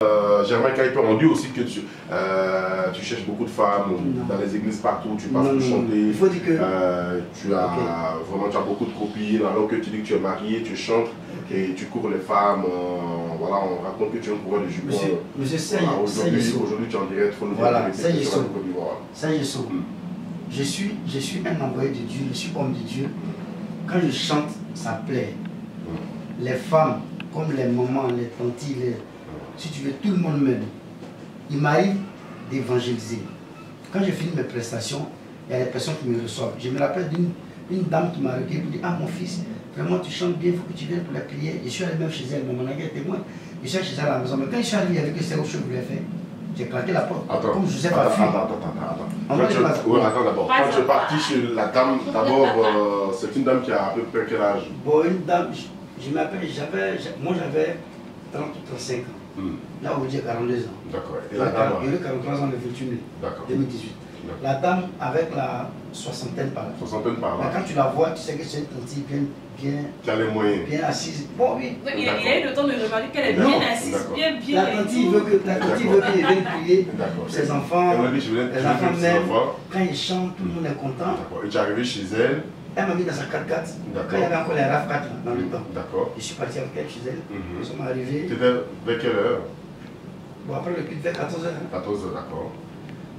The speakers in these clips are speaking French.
Germain Kaiper, on dit aussi que tu cherches beaucoup de femmes dans les églises partout, tu passes pour chanter. Il faut dire que tu as beaucoup de copines, alors que tu dis que tu es marié, tu chantes et tu cours les femmes. Voilà, on raconte que tu es un coureur de jupons. Monsieur, ça voilà, aujourd'hui tu es en direct, il faut nous voilà, ça y est, ça y est. Je suis un envoyé de Dieu, je suis homme de Dieu. Quand je chante, ça plaît. Les femmes, comme les mamans, les tantilles, si tu veux, tout le monde m'aime. Il m'arrive d'évangéliser. Quand je finis mes prestations, il y a des personnes qui me reçoivent. Je me rappelle d'une dame qui m'a recueilli et dit: ah mon fils, vraiment tu chantes bien, il faut que tu viennes pour la prière. Je suis allé même chez elle, mon ami est témoin. Je suis allé chez elle à la maison. Mais quand je suis arrivé avec eux, c'est autre chose que je voulais faire. J'ai claqué la porte. Attends, comme je sais pas. Attends d'abord. Quand tu es parti chez la dame, d'abord, c'est une dame qui a à peu près quel âge? Bon, une dame, je m'appelle, moi j'avais 30 ou 35 ans. Là, on dit 42 ans. D'accord. Et la dame a eu 43 ans le 28 mai 2018. La dame avec la soixantaine par là. Soixantaine par là. Quand tu la vois, tu sais que c'est une tantille bien assise. Bon, oui. Il a eu le temps de remarquer qu'elle est bien assise, bien. La tantille veut qu'il vienne prier pour ses enfants. Les enfants même. Quand ils chantent, tout le monde est content. Et tu es arrivé chez elle. Elle m'a mis dans sa 4x4. Quand il y avait encore les RAV4 dans le temps. D'accord. Je suis parti avec elle chez elle. Nous sommes arrivés. C'était vers quelle heure? Bon, après le culte, vers 14h. 14h, d'accord.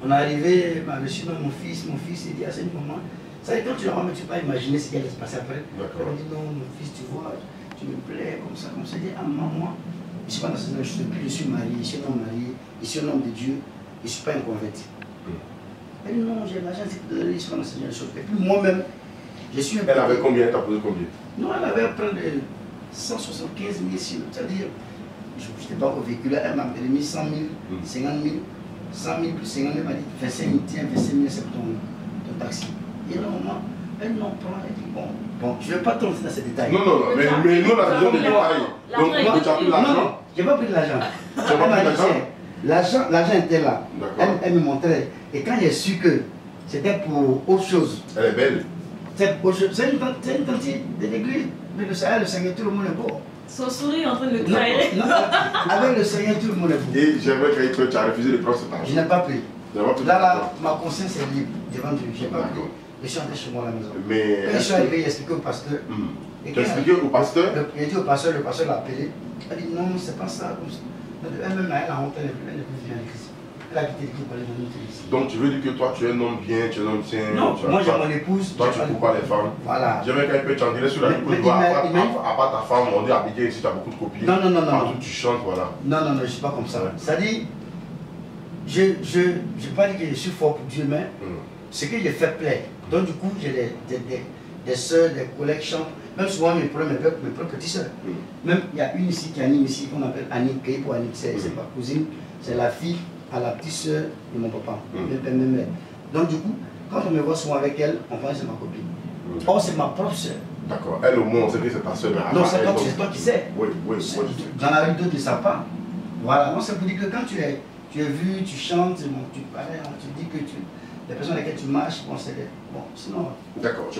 On est arrivé, m'a reçu mon fils, il dit à ce moment, ça veut dire quand tu la vois, mais tu ne peux pas imaginer ce qui allait se passer après. Elle m'a dit: non, mon fils, tu vois, tu me plais, comme ça. Il dit: ah, maman, moi, je ne suis pas dans cette chose, je suis marié, je suis un homme marié, je suis un homme de Dieu, je ne suis pas un converti. Elle dit: non, j'ai l'argent, je ne suis pas dans cette chose. Et puis moi-même, je suis un peu. Elle avait combien? Tu as posé combien? Non, elle avait près de 175 000, c'est-à-dire, je n'étais pas au véhicule, elle m'a remis 100 000, 50 000. 100 000 plus 50 000, elle m'a dit: 25 000, tiens, 25 000, c'est ton taxi. Et normalement, elle n'en prend, elle dit: bon, je ne vais pas tomber dans ces détails. Non, mais nous, on a besoin de détails. Donc, tu as pris l'argent? Non, je n'ai pas pris l'argent. Elle m'a dit: l'argent était là. Elle me montrait. Et quand j'ai su que c'était pour autre chose. Elle est belle. C'est une tantille de l'église. Mais le Seigneur, tout le monde est beau. Son sourire en train de trahir. Avec le Seigneur, tout le monde est beau. Et j'aimerais que tu as refusé de prendre cet argent. Je n'ai pas pris. Là, ma conscience est libre devant Dieu. Je n'ai pas pris. Je suis rentré chez moi à la maison. Mais quand je suis arrivé, il a expliqué au pasteur. Tu as expliqué au pasteur? Il a dit au pasteur, le pasteur l'a appelé. Il a dit: non, c'est pas ça. Elle-même, elle a honte, elle n'est plus venue à l'église. Elle a quitté l'église pour aller dans notre église. Donc tu veux dire que toi, tu es un homme bien, tu es un homme sain? Non, moi j'ai mon épouse. Toi, tu ne cours pas les femmes? Voilà. J'aimerais qu'elle peut t'engueuler sur la route. À part ta femme, on dit à Abidjan ici, tu as beaucoup de copines. Non. Partout tu chantes, voilà. Non, je ne suis pas comme ça. C'est-à-dire, je ne vais pas dire que je suis fort pour Dieu, mais ce que je fais plaît. Donc du coup, j'ai des soeurs, des collègues qui chantent. Même souvent mes propres petites soeurs. Même il y a une ici qui anime ici, qu'on appelle Annie, qui est pour Annie, c'est ma cousine, c'est la fille à la petite soeur de mon papa, même mère. Donc du coup, quand on me voit souvent avec elle, on pense que c'est ma copine. Or c'est ma propre soeur. D'accord. Elle au moins, on sait que c'est ta soeur. Non, c'est toi qui sais. Oui. J'en avais d'autres qui ne savent pas. Voilà, donc c'est pour dire que quand tu es vu, tu chantes, tu parles, tu dis que les personnes avec lesquelles tu marches, bon, sinon... D'accord.